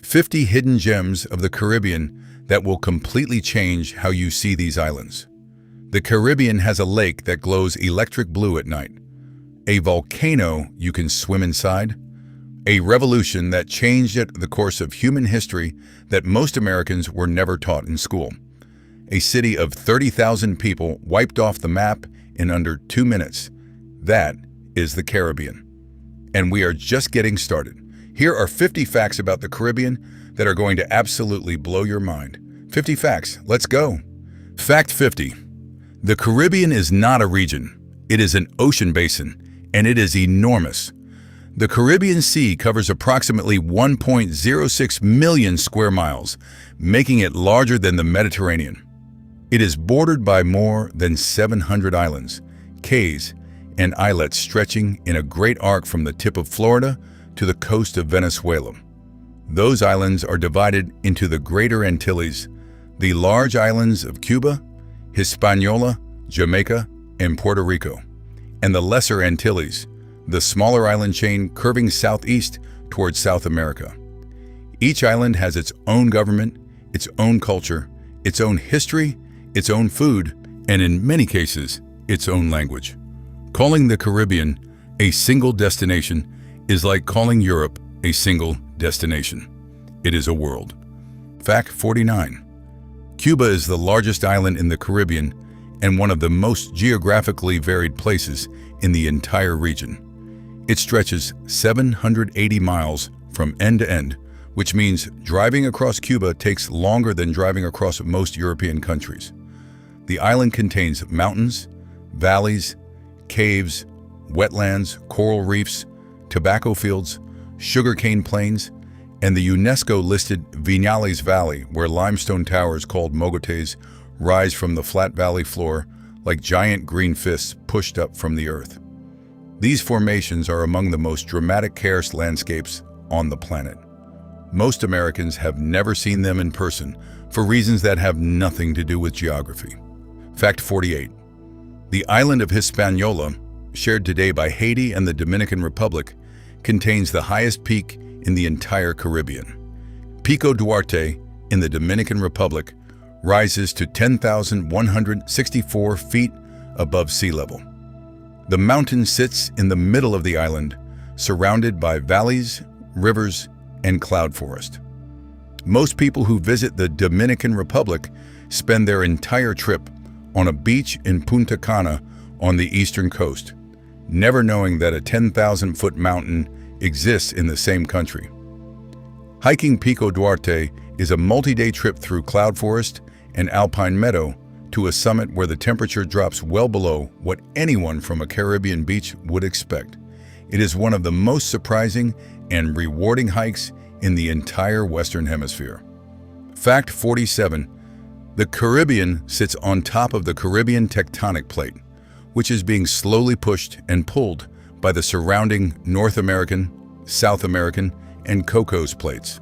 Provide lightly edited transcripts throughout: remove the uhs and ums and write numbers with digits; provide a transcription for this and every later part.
50 hidden gems of the Caribbean that will completely change how you see these islands. The Caribbean has a lake that glows electric blue at night, a volcano you can swim inside, a revolution that changed the course of human history that most Americans were never taught in school, a city of 30,000 people wiped off the map in under 2 minutes. That is the Caribbean. And we are just getting started. Here are 50 facts about the Caribbean that are going to absolutely blow your mind. 50 facts, let's go. Fact 50. The Caribbean is not a region. It is an ocean basin, and it is enormous. The Caribbean Sea covers approximately 1.06 million square miles, making it larger than the Mediterranean. It is bordered by more than 700 islands, cays, and islets stretching in a great arc from the tip of Florida to the coast of Venezuela. Those islands are divided into the Greater Antilles, the large islands of Cuba, Hispaniola, Jamaica, and Puerto Rico, and the Lesser Antilles, the smaller island chain curving southeast towards South America. Each island has its own government, its own culture, its own history, its own food, and in many cases, its own language. Calling the Caribbean a single destination is like calling Europe a single destination. It is a world. Fact 49. Cuba is the largest island in the Caribbean and one of the most geographically varied places in the entire region. It stretches 780 miles from end to end, which means driving across Cuba takes longer than driving across most European countries. The island contains mountains, valleys, caves, wetlands, coral reefs, tobacco fields, sugarcane plains, and the UNESCO-listed Viñales Valley, where limestone towers called mogotes rise from the flat valley floor like giant green fists pushed up from the earth. These formations are among the most dramatic karst landscapes on the planet. Most Americans have never seen them in person for reasons that have nothing to do with geography. Fact 48. The island of Hispaniola, shared today by Haiti and the Dominican Republic, contains the highest peak in the entire Caribbean. Pico Duarte in the Dominican Republic rises to 10,164 feet above sea level. The mountain sits in the middle of the island, surrounded by valleys, rivers, and cloud forest. Most people who visit the Dominican Republic spend their entire trip on a beach in Punta Cana on the eastern coast, never knowing that a 10,000-foot mountain exists in the same country. Hiking Pico Duarte is a multi-day trip through cloud forest and alpine meadow to a summit where the temperature drops well below what anyone from a Caribbean beach would expect. It is one of the most surprising and rewarding hikes in the entire Western Hemisphere. Fact 47. The Caribbean sits on top of the Caribbean tectonic plate, which is being slowly pushed and pulled by the surrounding North American, South American, and Cocos plates.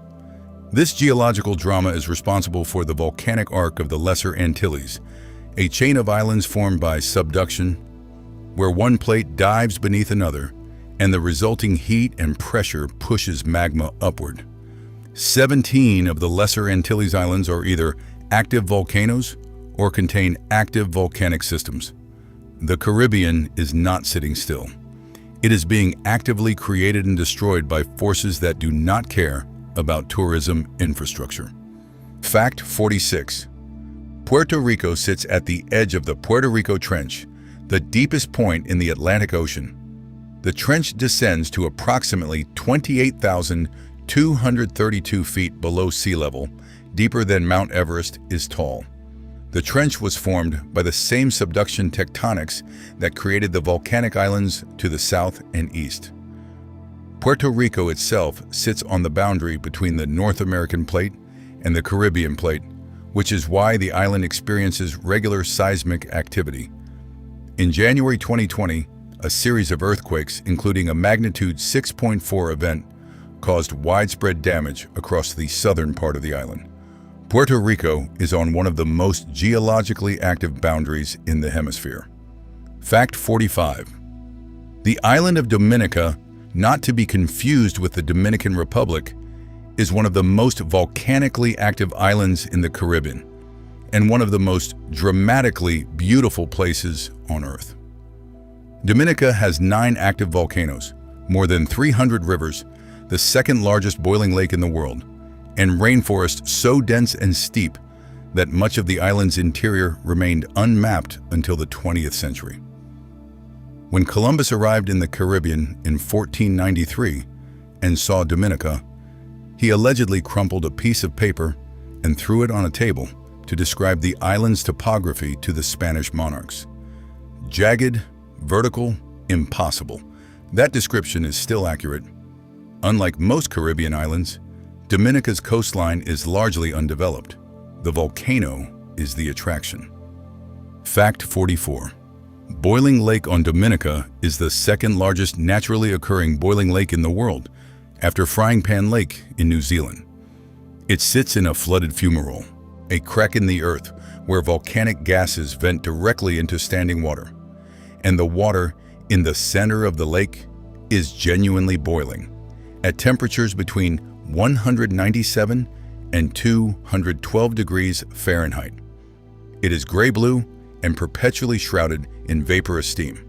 This geological drama is responsible for the volcanic arc of the Lesser Antilles, a chain of islands formed by subduction, where one plate dives beneath another, and the resulting heat and pressure pushes magma upward. 17 of the Lesser Antilles Islands are either active volcanoes or contain active volcanic systems. The Caribbean is not sitting still. It is being actively created and destroyed by forces that do not care about tourism infrastructure. Fact 46. Puerto Rico sits at the edge of the Puerto Rico Trench, the deepest point in the Atlantic Ocean. The trench descends to approximately 28,232 feet below sea level, deeper than Mount Everest is tall. The trench was formed by the same subduction tectonics that created the volcanic islands to the south and east. Puerto Rico itself sits on the boundary between the North American plate and the Caribbean plate, which is why the island experiences regular seismic activity. In January 2020, a series of earthquakes, including a magnitude 6.4 event, caused widespread damage across the southern part of the island. Puerto Rico is on one of the most geologically active boundaries in the hemisphere. Fact 45. The island of Dominica, not to be confused with the Dominican Republic, is one of the most volcanically active islands in the Caribbean and one of the most dramatically beautiful places on Earth. Dominica has 9 active volcanoes, more than 300 rivers, the second largest boiling lake in the world, and rainforests so dense and steep that much of the island's interior remained unmapped until the 20th century. When Columbus arrived in the Caribbean in 1493 and saw Dominica, he allegedly crumpled a piece of paper and threw it on a table to describe the island's topography to the Spanish monarchs. Jagged, vertical, impossible. That description is still accurate. Unlike most Caribbean islands, Dominica's coastline is largely undeveloped. The volcano is the attraction. Fact 44. Boiling Lake on Dominica is the second largest naturally occurring boiling lake in the world, after Frying Pan Lake in New Zealand. It sits in a flooded fumarole, a crack in the earth where volcanic gases vent directly into standing water, and the water in the center of the lake is genuinely boiling, at temperatures between 197 and 212 degrees Fahrenheit. It is gray-blue and perpetually shrouded in vaporous steam.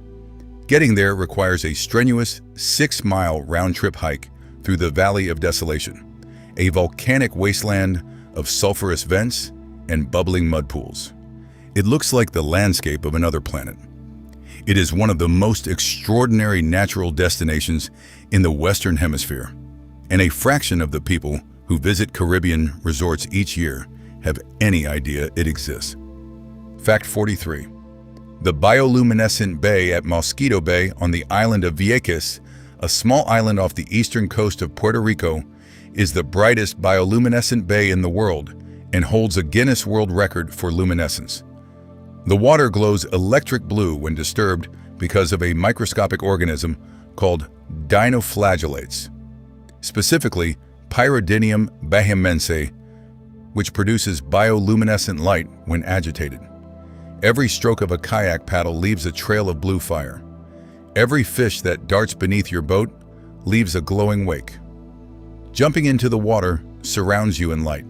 Getting there requires a strenuous 6-mile round-trip hike through the Valley of Desolation, a volcanic wasteland of sulfurous vents and bubbling mud pools. It looks like the landscape of another planet. It is one of the most extraordinary natural destinations in the Western Hemisphere, and a fraction of the people who visit Caribbean resorts each year have any idea it exists. Fact 43. The bioluminescent bay at Mosquito Bay on the island of Vieques, a small island off the eastern coast of Puerto Rico, is the brightest bioluminescent bay in the world and holds a Guinness World Record for luminescence. The water glows electric blue when disturbed because of a microscopic organism called dinoflagellates, specifically Pyridinium bahamense, which produces bioluminescent light when agitated. Every stroke of a kayak paddle leaves a trail of blue fire. Every fish that darts beneath your boat leaves a glowing wake. Jumping into the water surrounds you in light.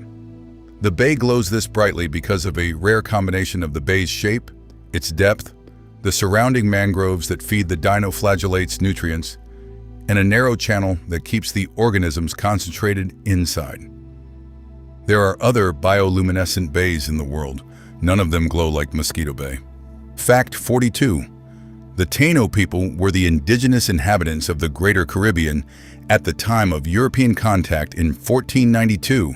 The bay glows this brightly because of a rare combination of the bay's shape, its depth, the surrounding mangroves that feed the dinoflagellates nutrients, and a narrow channel that keeps the organisms concentrated inside. There are other bioluminescent bays in the world. None of them glow like Mosquito Bay. Fact 42. The Taino people were the indigenous inhabitants of the Greater Caribbean at the time of European contact in 1492,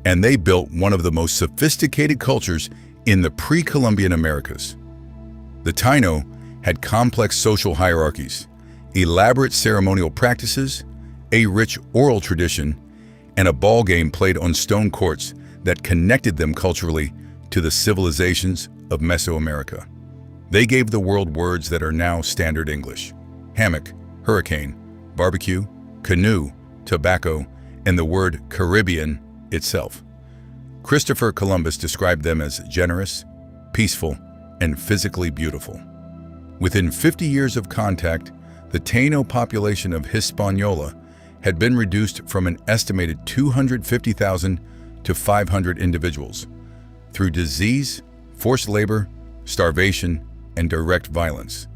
and they built one of the most sophisticated cultures in the pre-Columbian Americas. The Taino had complex social hierarchies, elaborate ceremonial practices, a rich oral tradition, and a ball game played on stone courts that connected them culturally to the civilizations of Mesoamerica. They gave the world words that are now standard English: hammock, hurricane, barbecue, canoe, tobacco, and the word Caribbean itself. Christopher Columbus described them as generous, peaceful, and physically beautiful. Within 50 years of contact, the Taino population of Hispaniola had been reduced from an estimated 250,000 to 500 individuals through disease, forced labor, starvation, and direct violence.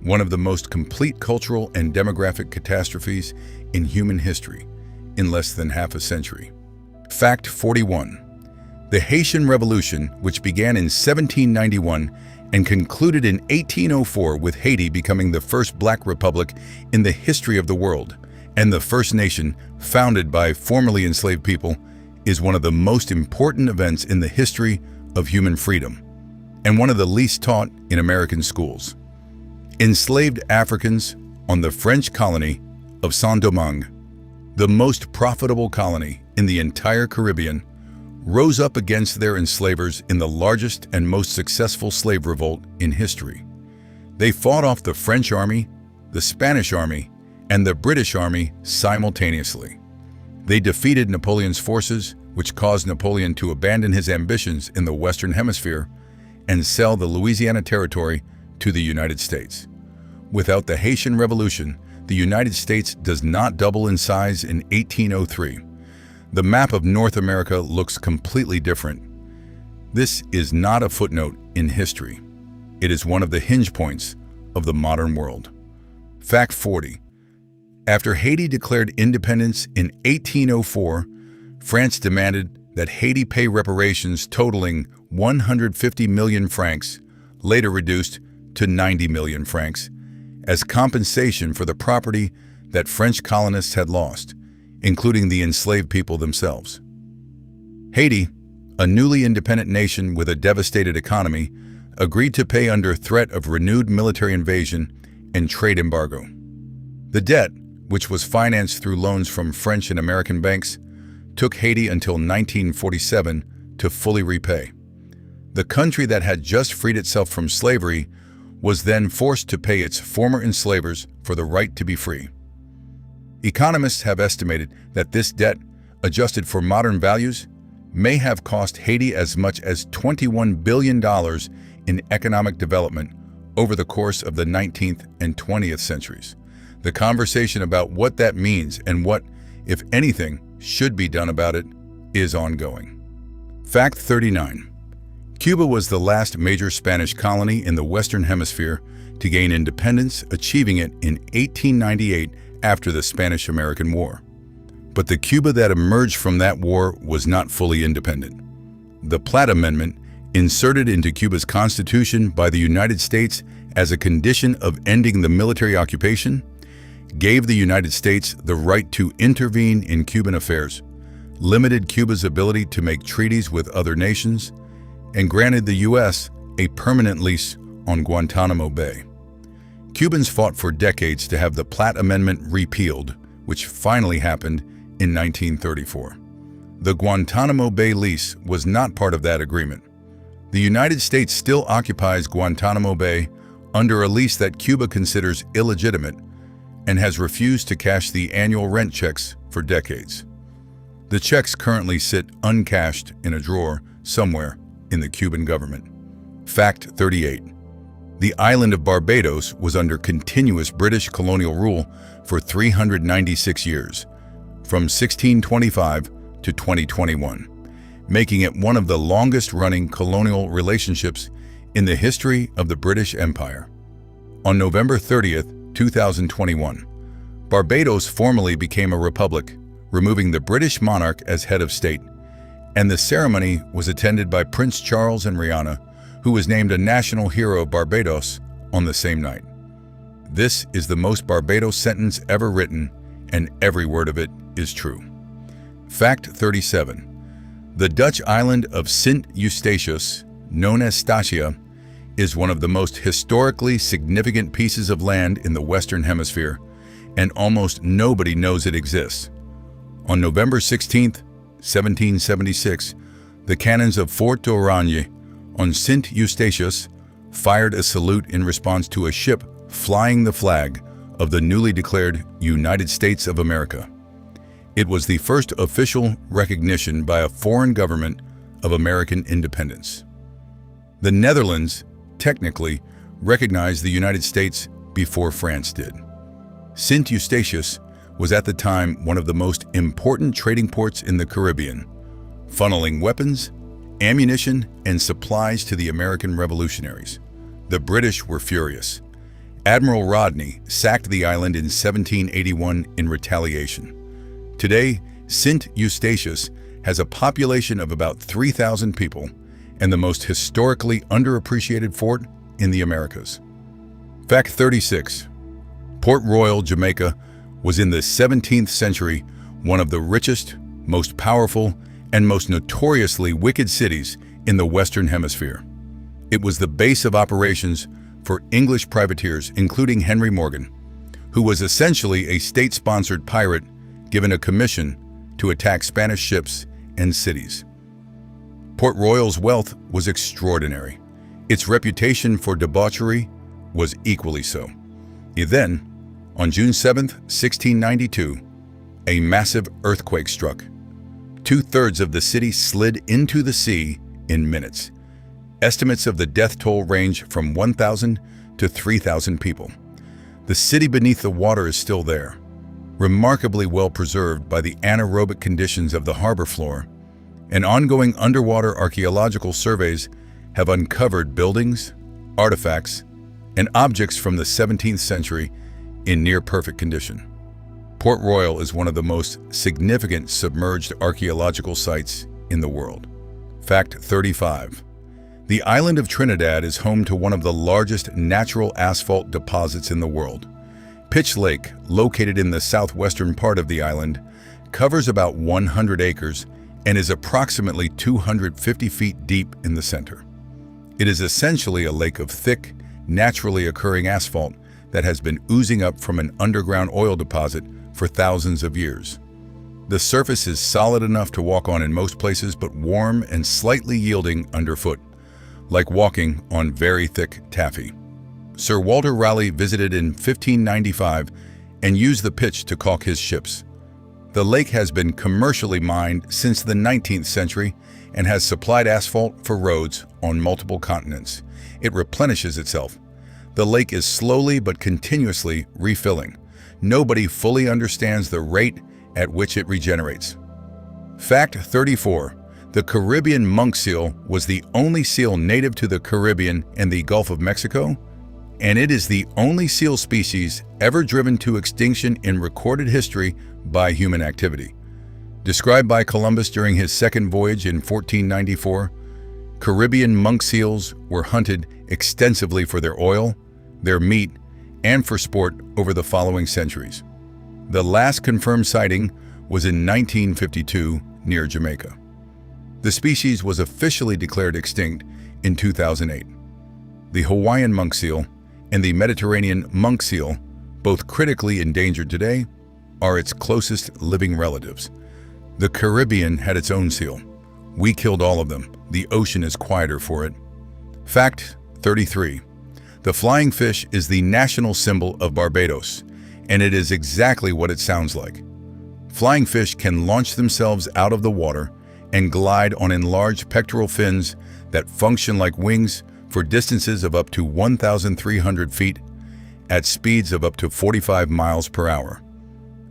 One of the most complete cultural and demographic catastrophes in human history in less than half a century. Fact 41. The Haitian Revolution, which began in 1791 and concluded in 1804 with Haiti becoming the first black republic in the history of the world and the first nation founded by formerly enslaved people, is one of the most important events in the history of human freedom, and one of the least taught in American schools. Enslaved Africans on the French colony of Saint-Domingue, the most profitable colony in the entire Caribbean, rose up against their enslavers in the largest and most successful slave revolt in history. They fought off the French army, the Spanish army, and the British army simultaneously. They defeated Napoleon's forces, which caused Napoleon to abandon his ambitions in the Western Hemisphere and sell the Louisiana Territory to the United States. Without the Haitian Revolution, the United States does not double in size in 1803. the map of North America looks completely different. This is not a footnote in history. It is one of the hinge points of the modern world. Fact 40. After Haiti declared independence in 1804, France demanded that Haiti pay reparations totaling 150 million francs, later reduced to 90 million francs, as compensation for the property that French colonists had lost, including the enslaved people themselves. Haiti, a newly independent nation with a devastated economy, agreed to pay under threat of renewed military invasion and trade embargo. The debt, which was financed through loans from French and American banks, took Haiti until 1947 to fully repay. The country that had just freed itself from slavery was then forced to pay its former enslavers for the right to be free. Economists have estimated that this debt, adjusted for modern values, may have cost Haiti as much as $21 billion in economic development over the course of the 19th and 20th centuries. The conversation about what that means and what, if anything, should be done about it is ongoing. Fact 39. Cuba was the last major Spanish colony in the Western Hemisphere to gain independence, achieving it in 1898 after the Spanish-American War. But the Cuba that emerged from that war was not fully independent. The Platt Amendment, inserted into Cuba's constitution by the United States as a condition of ending the military occupation, gave the United States the right to intervene in Cuban affairs, limited Cuba's ability to make treaties with other nations, and granted the U.S. a permanent lease on Guantanamo Bay. Cubans fought for decades to have the Platt Amendment repealed, which finally happened in 1934. The Guantanamo Bay lease was not part of that agreement. The United States still occupies Guantanamo Bay under a lease that Cuba considers illegitimate and has refused to cash the annual rent checks for decades. The checks currently sit uncashed in a drawer somewhere in the Cuban government. Fact 38. The island of Barbados was under continuous British colonial rule for 396 years, from 1625 to 2021, making it one of the longest-running colonial relationships in the history of the British Empire. On November 30th, 2021, Barbados formally became a republic, removing the British monarch as head of state, and the ceremony was attended by Prince Charles and Rihanna, who was named a national hero of Barbados on the same night. This is the most Barbados sentence ever written, and every word of it is true. Fact 37. The Dutch island of Sint Eustatius, known as Statia, is one of the most historically significant pieces of land in the Western Hemisphere, and almost nobody knows it exists. On November 16, 1776, the cannons of Fort d'Orange on Sint Eustatius fired a salute in response to a ship flying the flag of the newly declared United States of America. It was the first official recognition by a foreign government of American independence. The Netherlands technically recognized the United States before France did. Sint Eustatius was at the time one of the most important trading ports in the Caribbean, funneling weapons, ammunition, and supplies to the American revolutionaries. The British were furious. Admiral Rodney sacked the island in 1781 in retaliation. Today, Sint Eustatius has a population of about 3,000 people and the most historically underappreciated fort in the Americas. Fact 36. Port Royal, Jamaica, was in the 17th century one of the richest, most powerful, and most notoriously wicked cities in the Western Hemisphere. It was the base of operations for English privateers, including Henry Morgan, who was essentially a state-sponsored pirate given a commission to attack Spanish ships and cities. Port Royal's wealth was extraordinary. Its reputation for debauchery was equally so. Then, on June 7, 1692, a massive earthquake struck. 2/3 of the city slid into the sea in minutes. Estimates of the death toll range from 1,000 to 3,000 people. The city beneath the water is still there, remarkably well preserved by the anaerobic conditions of the harbor floor, and ongoing underwater archaeological surveys have uncovered buildings, artifacts, and objects from the 17th century in near-perfect condition. Port Royal is one of the most significant submerged archaeological sites in the world. Fact 35. The island of Trinidad is home to one of the largest natural asphalt deposits in the world. Pitch Lake, located in the southwestern part of the island, covers about 100 acres and is approximately 250 feet deep in the center. It is essentially a lake of thick, naturally occurring asphalt that has been oozing up from an underground oil deposit for thousands of years. The surface is solid enough to walk on in most places, but warm and slightly yielding underfoot, like walking on very thick taffy. Sir Walter Raleigh visited in 1595 and used the pitch to caulk his ships. The lake has been commercially mined since the 19th century and has supplied asphalt for roads on multiple continents. It replenishes itself. The lake is slowly but continuously refilling. Nobody fully understands the rate at which it regenerates. Fact 34. The Caribbean monk seal was the only seal native to the Caribbean and the Gulf of Mexico, and it is the only seal species ever driven to extinction in recorded history by human activity. Described by Columbus during his second voyage in 1494, Caribbean monk seals were hunted extensively for their oil, their meat, and for sport over the following centuries. The last confirmed sighting was in 1952 near Jamaica. The species was officially declared extinct in 2008. The Hawaiian monk seal and the Mediterranean monk seal, both critically endangered today, are its closest living relatives. The Caribbean had its own seal. We killed all of them. The ocean is quieter for it. Fact 33. The flying fish is the national symbol of Barbados, and it is exactly what it sounds like. Flying fish can launch themselves out of the water and glide on enlarged pectoral fins that function like wings for distances of up to 1,300 feet at speeds of up to 45 miles per hour.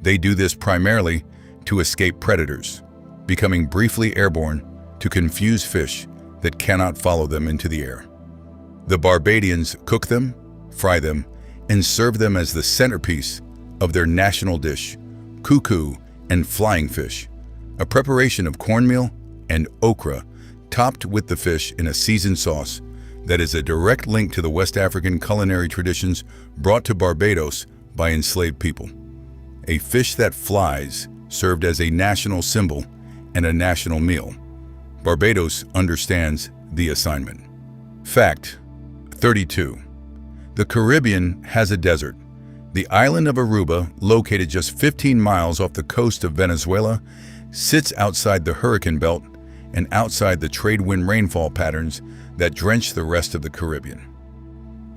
They do this primarily to escape predators, becoming briefly airborne to confuse fish that cannot follow them into the air. The Barbadians cook them, fry them, and serve them as the centerpiece of their national dish, cuckoo and flying fish, a preparation of cornmeal and okra topped with the fish in a seasoned sauce that is a direct link to the West African culinary traditions brought to Barbados by enslaved people. A fish that flies served as a national symbol and a national meal. Barbados understands the assignment. Fact 32. The Caribbean has a desert. The island of Aruba, located just 15 miles off the coast of Venezuela, sits outside the hurricane belt and outside the trade wind rainfall patterns that drench the rest of the Caribbean.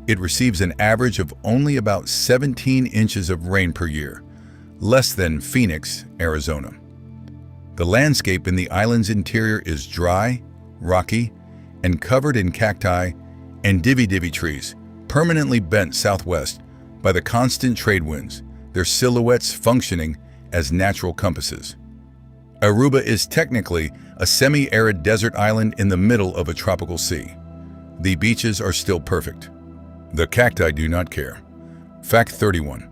It receives an average of only about 17 inches of rain per year, less than Phoenix, Arizona. The landscape in the island's interior is dry, rocky, and covered in cacti and divvy trees, permanently bent southwest by the constant trade winds, their silhouettes functioning as natural compasses. Aruba is technically a semi-arid desert island in the middle of a tropical sea. The beaches are still perfect. The cacti do not care. Fact 31.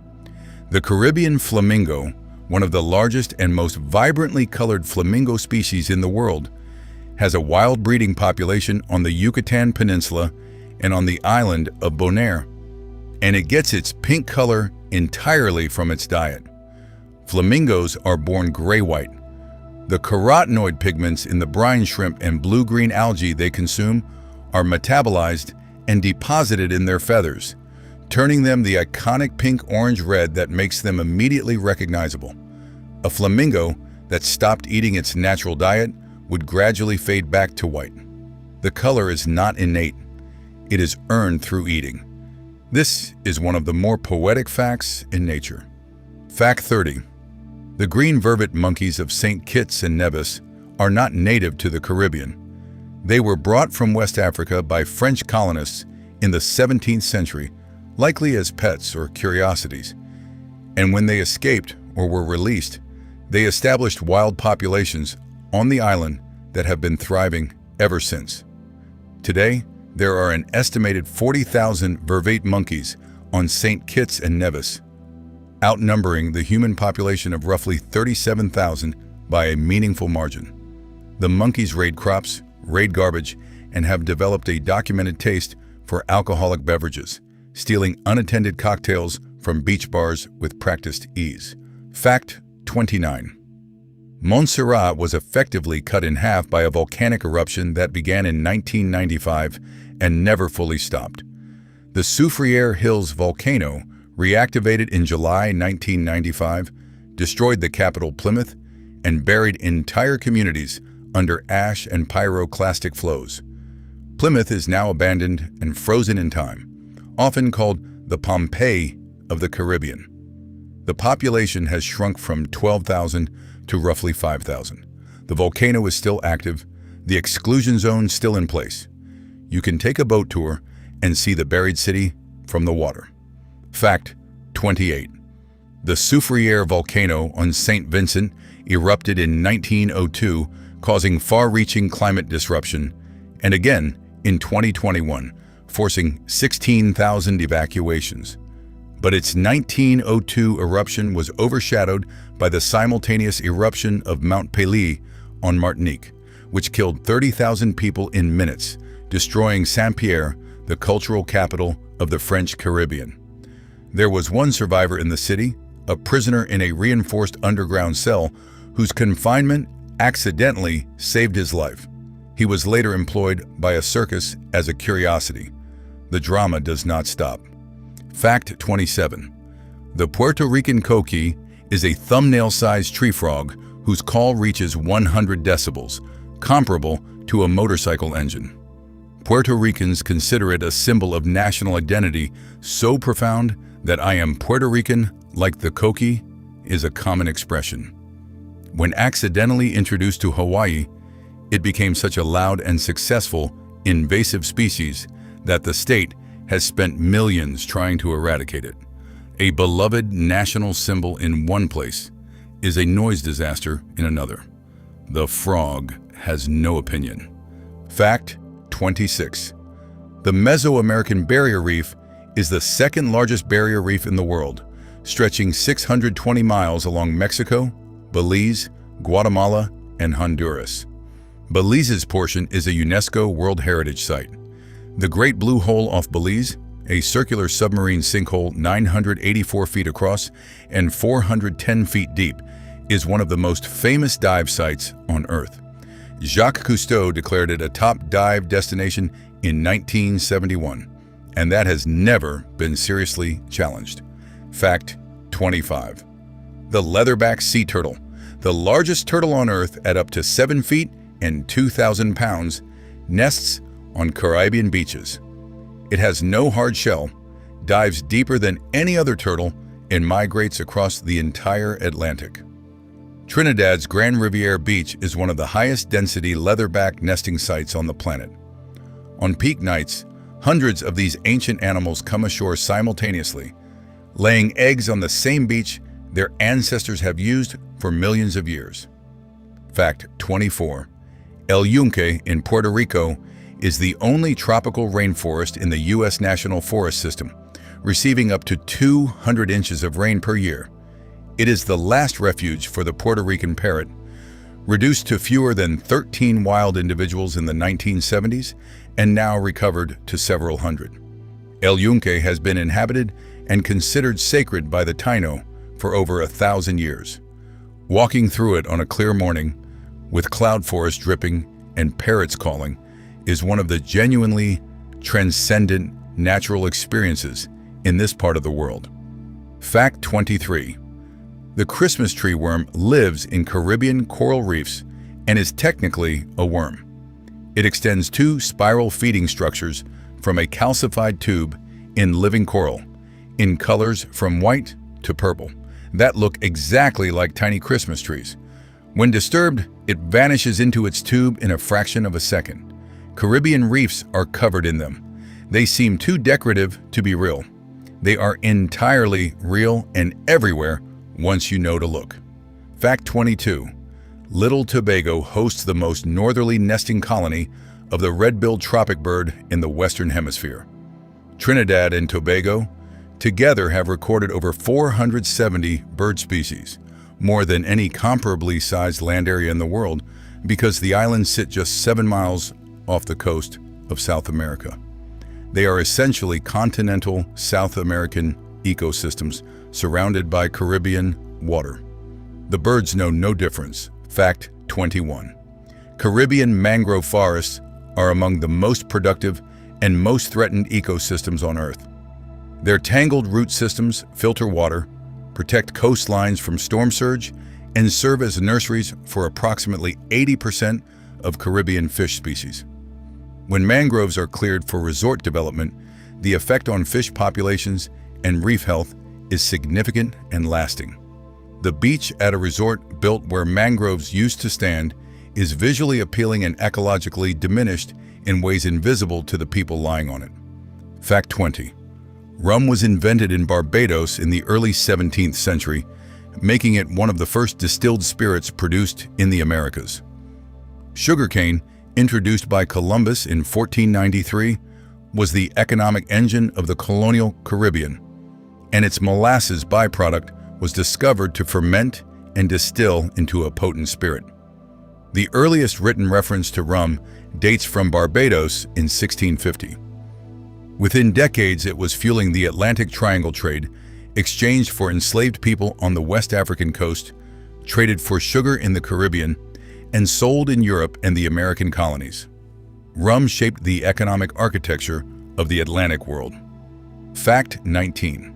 The Caribbean flamingo, one of the largest and most vibrantly colored flamingo species in the world, has a wild breeding population on the Yucatan Peninsula and on the island of Bonaire, and it gets its pink color entirely from its diet. Flamingos are born gray-white. The carotenoid pigments in the brine shrimp and blue-green algae they consume are metabolized and deposited in their feathers, turning them the iconic pink-orange-red that makes them immediately recognizable. A flamingo that stopped eating its natural diet would gradually fade back to white. The color is not innate. It is earned through eating. This is one of the more poetic facts in nature. Fact 30. The green vervet monkeys of St. Kitts and Nevis are not native to the Caribbean. They were brought from West Africa by French colonists in the 17th century, likely as pets or curiosities, and when they escaped, or were released, they established wild populations on the island that have been thriving ever since. Today, there are an estimated 40,000 vervet monkeys on St. Kitts and Nevis, outnumbering the human population of roughly 37,000 by a meaningful margin. The monkeys raid crops, raid garbage, and have developed a documented taste for alcoholic beverages, stealing unattended cocktails from beach bars with practiced ease. Fact 29. Montserrat was effectively cut in half by a volcanic eruption that began in 1995 and never fully stopped. The Soufriere Hills volcano, reactivated in July 1995, destroyed the capital Plymouth and buried entire communities under ash and pyroclastic flows. Plymouth is now abandoned and frozen in time, often called the Pompeii of the Caribbean. The population has shrunk from 12,000 to roughly 5,000. The volcano is still active, the exclusion zone still in place. You can take a boat tour and see the buried city from the water. Fact 28. The Soufriere volcano on St. Vincent erupted in 1902, causing far-reaching climate disruption, and again in 2021, forcing 16,000 evacuations. But its 1902 eruption was overshadowed by the simultaneous eruption of Mount Pelée on Martinique, which killed 30,000 people in minutes, destroying Saint-Pierre, the cultural capital of the French Caribbean. There was one survivor in the city, a prisoner in a reinforced underground cell whose confinement accidentally saved his life. He was later employed by a circus as a curiosity. The drama does not stop. Fact 27. The Puerto Rican coqui is a thumbnail-sized tree frog whose call reaches 100 decibels, comparable to a motorcycle engine. Puerto Ricans consider it a symbol of national identity so profound that "I am Puerto Rican like the coqui" is a common expression. When accidentally introduced to Hawaii, it became such a loud and successful invasive species that the state has spent millions trying to eradicate it. A beloved national symbol in one place is a noise disaster in another. The frog has no opinion. Fact 26. The Mesoamerican Barrier Reef is the second largest barrier reef in the world, stretching 620 miles along Mexico, Belize, Guatemala, and Honduras. Belize's portion is a UNESCO World Heritage Site. The Great Blue Hole off Belize, a circular submarine sinkhole 984 feet across and 410 feet deep, is one of the most famous dive sites on Earth. Jacques Cousteau declared it a top dive destination in 1971, and that has never been seriously challenged. Fact 25. The leatherback sea turtle, the largest turtle on Earth at up to 7 feet and 2,000 pounds, nests on Caribbean beaches. It has no hard shell, dives deeper than any other turtle, and migrates across the entire Atlantic. Trinidad's Grand Riviere Beach is one of the highest density leatherback nesting sites on the planet. On peak nights, hundreds of these ancient animals come ashore simultaneously, laying eggs on the same beach their ancestors have used for millions of years. Fact 24. El Yunque in Puerto Rico is the only tropical rainforest in the U.S. National Forest System, receiving up to 200 inches of rain per year. It is the last refuge for the Puerto Rican parrot, reduced to fewer than 13 wild individuals in the 1970s and now recovered to several hundred. El Yunque has been inhabited and considered sacred by the Taino for over 1,000 years. Walking through it on a clear morning, with cloud forest dripping and parrots calling, is one of the genuinely transcendent natural experiences in this part of the world. Fact 23. The Christmas tree worm lives in Caribbean coral reefs and is technically a worm. It extends 2 spiral feeding structures from a calcified tube in living coral, in colors from white to purple, that look exactly like tiny Christmas trees. When disturbed, it vanishes into its tube in a fraction of a second. Caribbean reefs are covered in them. They seem too decorative to be real. They are entirely real and everywhere once you know to look. Fact 22. Little Tobago hosts the most northerly nesting colony of the red-billed tropic bird in the Western Hemisphere. Trinidad and Tobago together have recorded over 470 bird species, more than any comparably sized land area in the world, because the islands sit just 7 miles off the coast of South America. They are essentially continental South American ecosystems surrounded by Caribbean water. The birds know no difference. Fact 21. Caribbean mangrove forests are among the most productive and most threatened ecosystems on Earth. Their tangled root systems filter water, protect coastlines from storm surge, and serve as nurseries for approximately 80% of Caribbean fish species. When mangroves are cleared for resort development, the effect on fish populations and reef health is significant and lasting. The beach at a resort built where mangroves used to stand is visually appealing and ecologically diminished in ways invisible to the people lying on it. Fact 20. Rum was invented in Barbados in the early 17th century, making it one of the first distilled spirits produced in the Americas. Sugarcane, introduced by Columbus in 1493, was the economic engine of the colonial Caribbean, and its molasses byproduct was discovered to ferment and distill into a potent spirit. The earliest written reference to rum dates from Barbados in 1650. Within decades, it was fueling the Atlantic Triangle trade, exchanged for enslaved people on the West African coast, traded for sugar in the Caribbean, and sold in Europe and the American colonies. Rum shaped the economic architecture of the Atlantic world. Fact 19.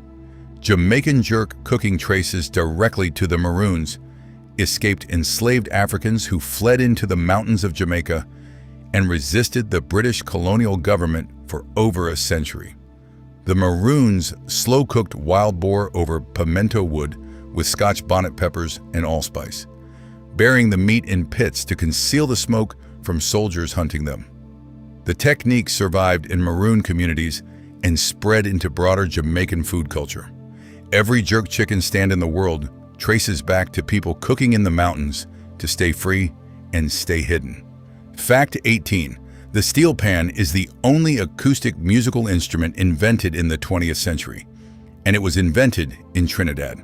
Jamaican jerk cooking traces directly to the Maroons, escaped enslaved Africans who fled into the mountains of Jamaica and resisted the British colonial government for over a century. The Maroons slow-cooked wild boar over pimento wood with Scotch bonnet peppers and allspice, burying the meat in pits to conceal the smoke from soldiers hunting them. The technique survived in Maroon communities and spread into broader Jamaican food culture. Every jerk chicken stand in the world traces back to people cooking in the mountains to stay free and stay hidden. Fact 18. The steel pan is the only acoustic musical instrument invented in the 20th century, and it was invented in Trinidad.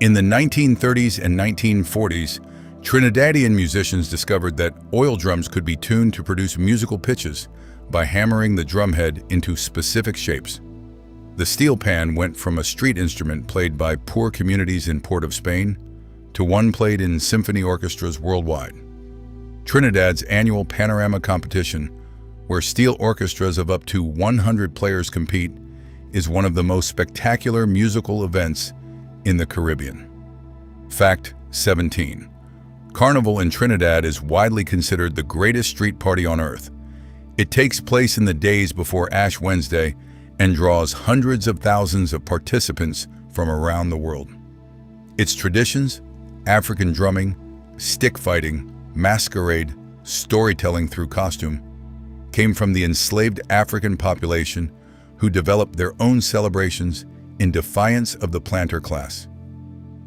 In the 1930s and 1940s, Trinidadian musicians discovered that oil drums could be tuned to produce musical pitches by hammering the drumhead into specific shapes. The steel pan went from a street instrument played by poor communities in Port of Spain to one played in symphony orchestras worldwide. Trinidad's annual Panorama competition, where steel orchestras of up to 100 players compete, is one of the most spectacular musical events in the Caribbean. Fact 17. Carnival in Trinidad is widely considered the greatest street party on Earth. It takes place in the days before Ash Wednesday and draws hundreds of thousands of participants from around the world. Its traditions, African drumming, stick fighting, masquerade, storytelling through costume, came from the enslaved African population who developed their own celebrations in defiance of the planter class.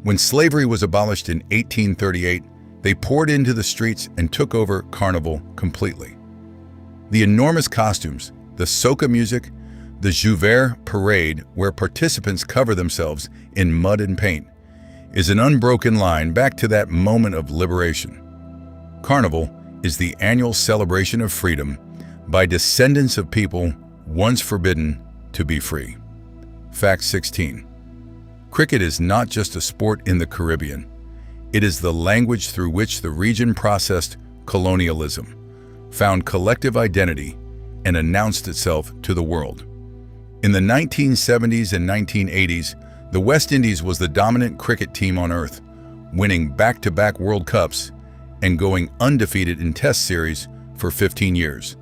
When slavery was abolished in 1838, they poured into the streets and took over Carnival completely. The enormous costumes, the soca music, the Jouvert parade, where participants cover themselves in mud and paint, is an unbroken line back to that moment of liberation. Carnival is the annual celebration of freedom by descendants of people once forbidden to be free. Fact 16. Cricket is not just a sport in the Caribbean. It is the language through which the region processed colonialism, found collective identity, and announced itself to the world. In the 1970s and 1980s, the West Indies was the dominant cricket team on Earth, winning back-to-back World Cups and going undefeated in Test series for 15 years,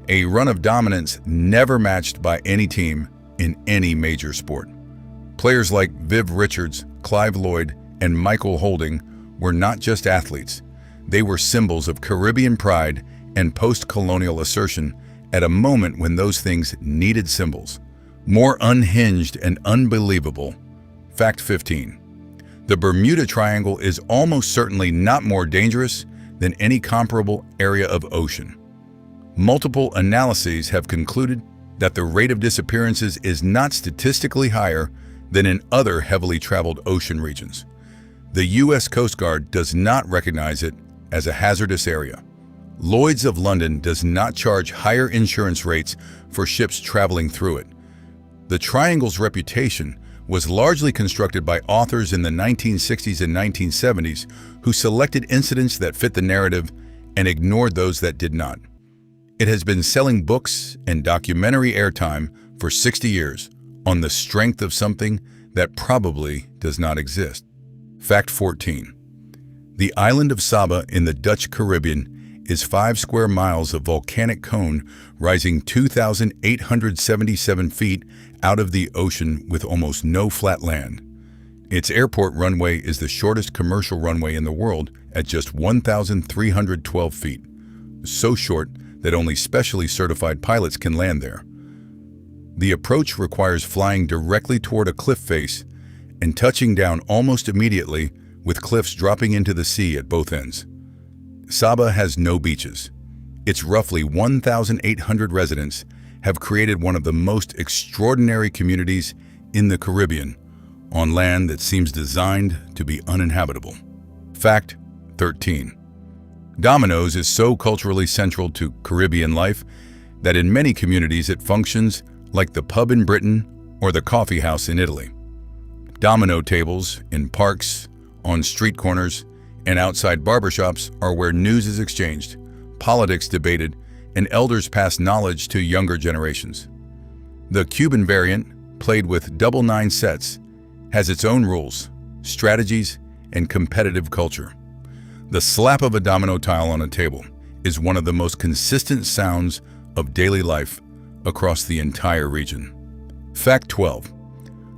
a run of dominance never matched by any team in any major sport. Players like Viv Richards, Clive Lloyd, and Michael Holding were not just athletes. They were symbols of Caribbean pride and post-colonial assertion at a moment when those things needed symbols. More unhinged and unbelievable. Fact 15. The Bermuda Triangle is almost certainly not more dangerous than any comparable area of ocean. Multiple analyses have concluded that the rate of disappearances is not statistically higher than in other heavily traveled ocean regions. The U.S. Coast Guard does not recognize it as a hazardous area. Lloyd's of London does not charge higher insurance rates for ships traveling through it. The Triangle's reputation was largely constructed by authors in the 1960s and 1970s who selected incidents that fit the narrative and ignored those that did not. It has been selling books and documentary airtime for 60 years on the strength of something that probably does not exist. Fact 14. The island of Saba in the Dutch Caribbean is 5 square miles of volcanic cone rising 2,877 feet out of the ocean with almost no flat land. Its airport runway is the shortest commercial runway in the world at just 1,312 feet, so short that only specially certified pilots can land there. The approach requires flying directly toward a cliff face and touching down almost immediately with cliffs dropping into the sea at both ends. Saba has no beaches. Its roughly 1,800 residents have created one of the most extraordinary communities in the Caribbean on land that seems designed to be uninhabitable. Fact 13. Domino's is so culturally central to Caribbean life that in many communities it functions like the pub in Britain or the coffee house in Italy. Domino tables in parks, on street corners, and outside barbershops are where news is exchanged, politics debated, and elders pass knowledge to younger generations. The Cuban variant, played with double 9 sets, has its own rules, strategies, and competitive culture. The slap of a domino tile on a table is one of the most consistent sounds of daily life across the entire region. Fact 12.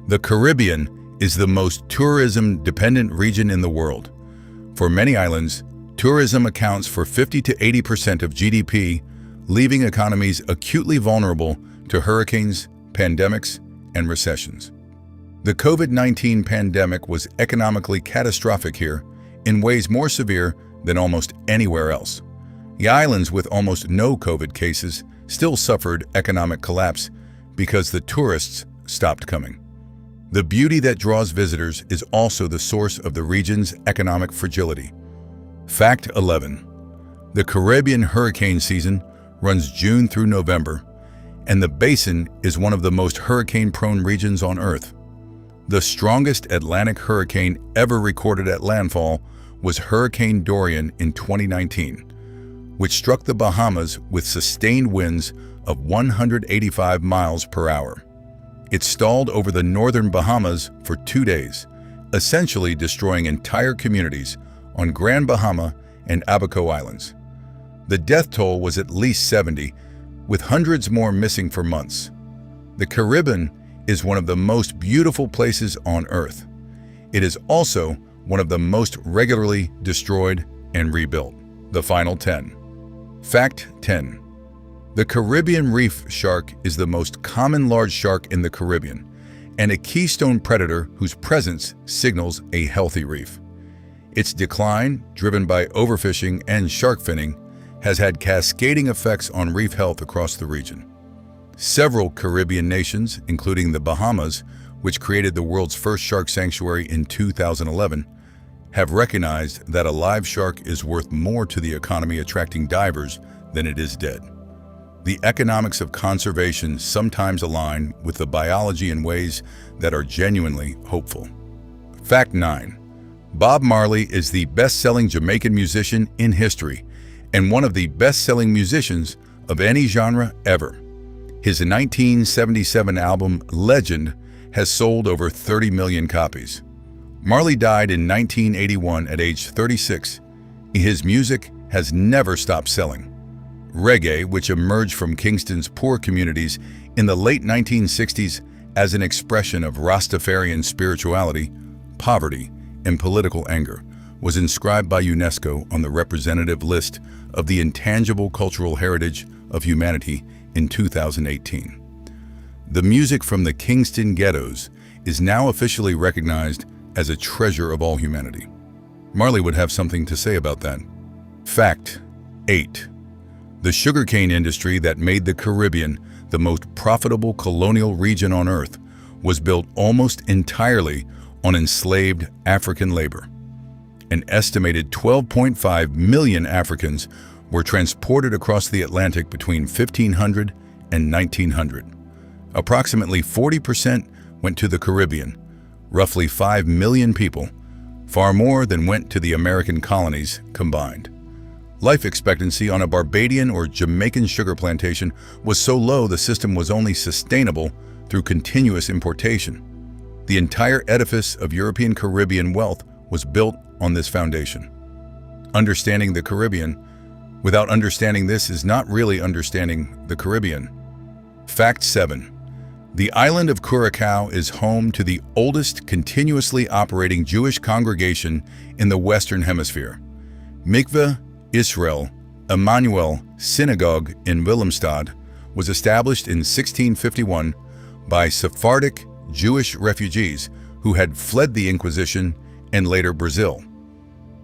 The Caribbean is the most tourism-dependent region in the world. For many islands, tourism accounts for 50 to 80% of GDP, leaving economies acutely vulnerable to hurricanes, pandemics, and recessions. The COVID-19 pandemic was economically catastrophic here in ways more severe than almost anywhere else. The islands with almost no COVID cases still suffered economic collapse because the tourists stopped coming. The beauty that draws visitors is also the source of the region's economic fragility. Fact 11. The Caribbean hurricane season runs June through November, and the basin is one of the most hurricane-prone regions on Earth. The strongest Atlantic hurricane ever recorded at landfall was Hurricane Dorian in 2019, which struck the Bahamas with sustained winds of 185 miles per hour. It stalled over the northern Bahamas for 2 days, essentially destroying entire communities on Grand Bahama and Abaco Islands. The death toll was at least 70, with hundreds more missing for months. The Caribbean is one of the most beautiful places on Earth. It is also one of the most regularly destroyed and rebuilt. The final 10. Fact 10. The Caribbean reef shark is the most common large shark in the Caribbean and a keystone predator whose presence signals a healthy reef. Its decline, driven by overfishing and shark finning, has had cascading effects on reef health across the region. Several Caribbean nations, including the Bahamas, which created the world's first shark sanctuary in 2011, have recognized that a live shark is worth more to the economy attracting divers than it is dead. The economics of conservation sometimes align with the biology in ways that are genuinely hopeful. Fact 9. Bob Marley is the best-selling Jamaican musician in history and one of the best-selling musicians of any genre ever. His 1977 album, Legend, has sold over 30 million copies. Marley died in 1981 at age 36. His music has never stopped selling. Reggae, which emerged from Kingston's poor communities in the late 1960s as an expression of Rastafarian spirituality, poverty, and political anger, was inscribed by UNESCO on the representative list of the intangible cultural heritage of humanity in 2018. The music from the Kingston ghettos is now officially recognized as a treasure of all humanity. Marley would have something to say about that. Fact 8. The sugarcane industry that made the Caribbean the most profitable colonial region on Earth was built almost entirely on enslaved African labor. An estimated 12.5 million Africans were transported across the Atlantic between 1500 and 1900. Approximately 40% went to the Caribbean, roughly 5 million people, far more than went to the American colonies combined. Life expectancy on a Barbadian or Jamaican sugar plantation was so low the system was only sustainable through continuous importation. The entire edifice of European Caribbean wealth was built on this foundation. Understanding the Caribbean without understanding this is not really understanding the Caribbean. Fact 7. The island of Curacao is home to the oldest continuously operating Jewish congregation in the Western Hemisphere. Mikveh Israel Emmanuel Synagogue in Willemstad was established in 1651 by Sephardic Jewish refugees who had fled the Inquisition and later Brazil.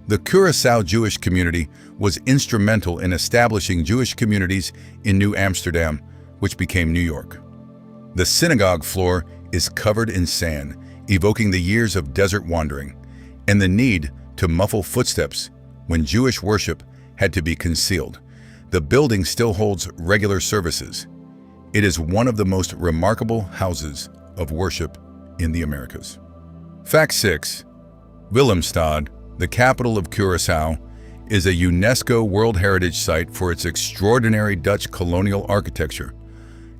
The Curaçao Jewish community was instrumental in establishing Jewish communities in New Amsterdam, which became New York. The synagogue floor is covered in sand, evoking the years of desert wandering and the need to muffle footsteps when Jewish worship had to be concealed. The building still holds regular services. It is one of the most remarkable houses of worship in the Americas. Fact 6. Willemstad, the capital of Curaçao, is a UNESCO World Heritage Site for its extraordinary Dutch colonial architecture.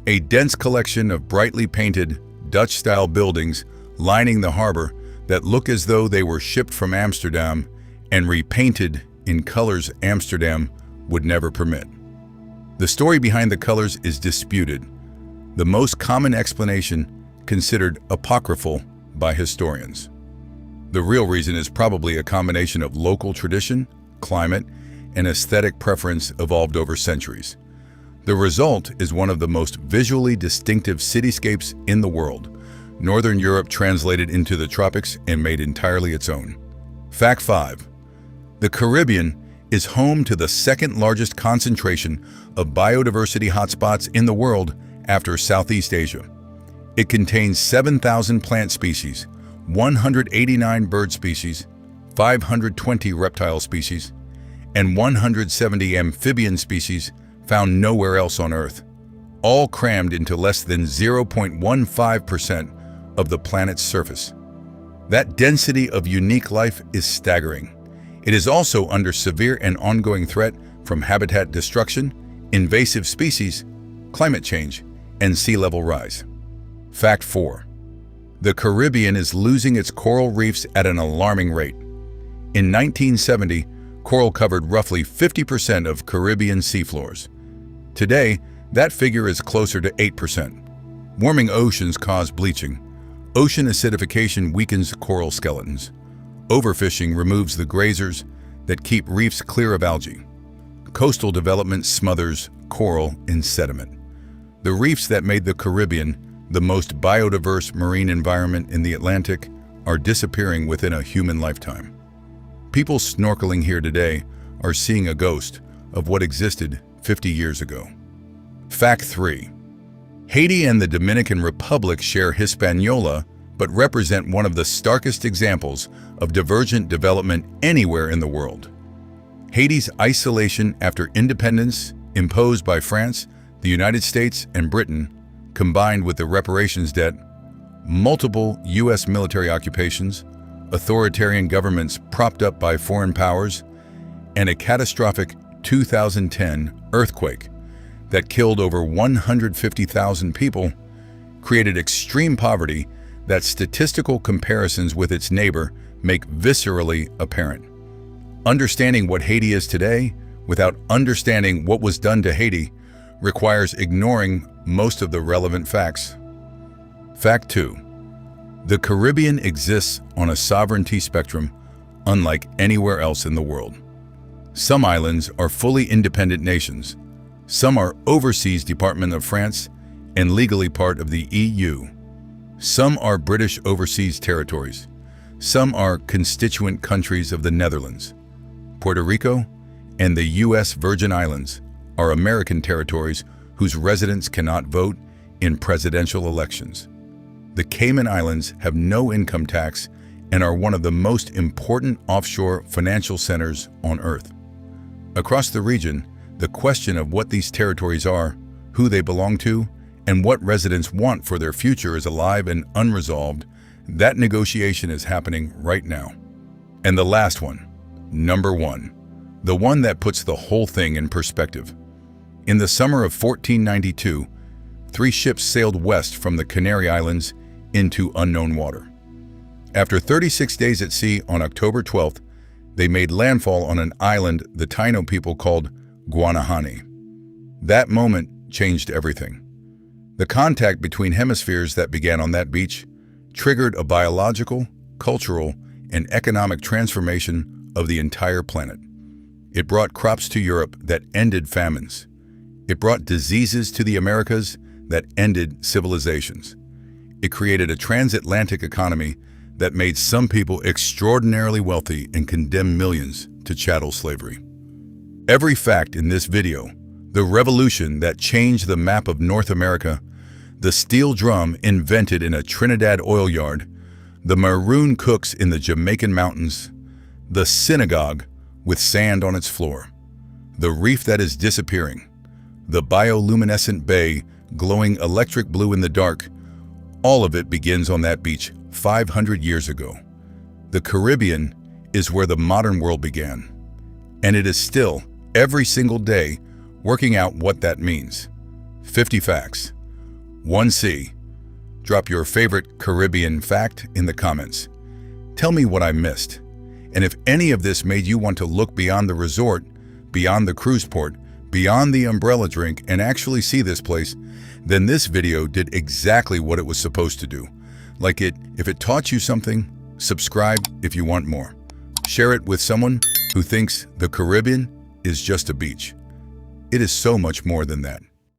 A dense collection of brightly painted Dutch-style buildings lining the harbor that look as though they were shipped from Amsterdam and repainted in colors Amsterdam would never permit. The story behind the colors is disputed, the most common explanation considered apocryphal by historians. The real reason is probably a combination of local tradition, climate, and aesthetic preference evolved over centuries. The result is one of the most visually distinctive cityscapes in the world, Northern Europe translated into the tropics and made entirely its own. Fact 5. The Caribbean is home to the second largest concentration of biodiversity hotspots in the world after Southeast Asia. It contains 7,000 plant species, 189 bird species, 520 reptile species, and 170 amphibian species found nowhere else on Earth, all crammed into less than 0.15% of the planet's surface. That density of unique life is staggering. It is also under severe and ongoing threat from habitat destruction, invasive species, climate change, and sea level rise. Fact 4. The Caribbean is losing its coral reefs at an alarming rate. In 1970, coral covered roughly 50% of Caribbean seafloors. Today, that figure is closer to 8%. Warming oceans cause bleaching. Ocean acidification weakens coral skeletons. Overfishing removes the grazers that keep reefs clear of algae. Coastal development smothers coral in sediment. The reefs that made the Caribbean the most biodiverse marine environment in the Atlantic are disappearing within a human lifetime. People snorkeling here today are seeing a ghost of what existed 50 years ago. Fact 3. Haiti and the Dominican Republic share Hispaniola, but represent one of the starkest examples of divergent development anywhere in the world. Haiti's isolation after independence imposed by France, the United States, and Britain, combined with the reparations debt, multiple U.S. military occupations, authoritarian governments propped up by foreign powers, and a catastrophic 2010 earthquake that killed over 150,000 people, created extreme poverty that statistical comparisons with its neighbor make viscerally apparent. Understanding what Haiti is today without understanding what was done to Haiti requires ignoring most of the relevant facts. Fact 2. The Caribbean exists on a sovereignty spectrum unlike anywhere else in the world. Some islands are fully independent nations. Some are overseas Department of France and legally part of the EU. Some are British overseas territories. Some are constituent countries of the Netherlands. Puerto Rico and the U.S. Virgin Islands are American territories whose residents cannot vote in presidential elections. The Cayman Islands have no income tax and are one of the most important offshore financial centers on Earth. Across the region, the question of what these territories are, who they belong to, and what residents want for their future is alive and unresolved. That negotiation is happening right now. And the last one, number one, the one that puts the whole thing in perspective. In the summer of 1492, 3 ships sailed west from the Canary Islands into unknown water. After 36 days at sea on October 12th, they made landfall on an island the Taino people called Guanahani. That moment changed everything. The contact between hemispheres that began on that beach triggered a biological, cultural, and economic transformation of the entire planet. It brought crops to Europe that ended famines. It brought diseases to the Americas that ended civilizations. It created a transatlantic economy that made some people extraordinarily wealthy and condemned millions to chattel slavery. Every fact in this video, the revolution that changed the map of North America, the steel drum invented in a Trinidad oil yard, the maroon cooks in the Jamaican mountains, the synagogue with sand on its floor, the reef that is disappearing, the bioluminescent bay glowing electric blue in the dark, all of it begins on that beach 500 years ago. The Caribbean is where the modern world began, and it is still, every single day, working out what that means. 50 facts. 1C. Drop your favorite Caribbean fact in the comments. Tell me what I missed. And if any of this made you want to look beyond the resort, beyond the cruise port, beyond the umbrella drink, and actually see this place, then this video did exactly what it was supposed to do. If it taught you something, subscribe if you want more. Share it with someone who thinks the Caribbean is just a beach. It is so much more than that.